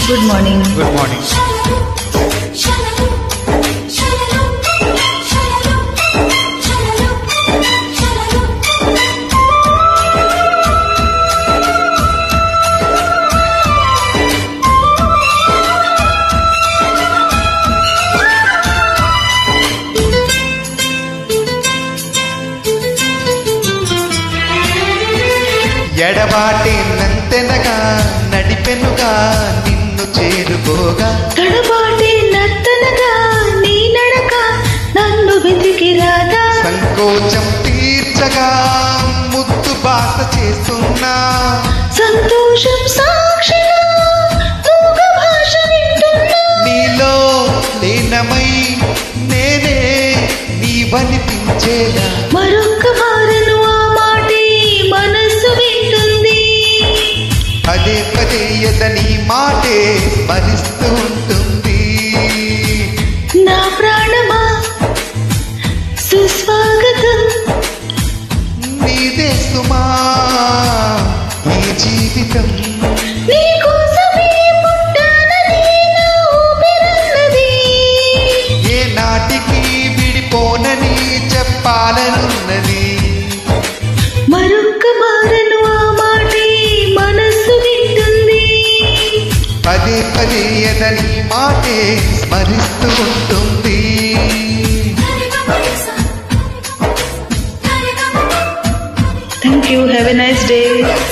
Good morning. Good morning. ఎడబాటి నంతెనగా నడిపెనుగా నిన్ను చేరుకోగా, తడబాటి నర్తనగా నీ నడక నన్ను వెతికి రాగా, సంకోచం తీర్చగా ముద్దు బాస చేస్తున్నా, సంతోషం సాక్షిగా మూగ భాష వింటున్నా, నీలో లీనమై నేనే నీవనిపించేలా, మరొక్క మారను ఆ మాటే మనస్సు వింటుంది, పదే పదే ఎదని మాటే స్మరిస్తూ ఉంటుంది. నా ప్రాణమా సుస్వాగతం, నీదే సుమా ఈ జీవితం, నీకోసమే పుట్టానని నా ఊపిరన్నది, ఏ నాటికి విడిపోనని చెప్పాలనున్నది, మరొక్క మారను ఆ మాటే మనస్సు వింటుంది, పదే పదే ఎదని మాటే స్మరిస్తూ ఉంటుంది. Thank you. Have a nice day.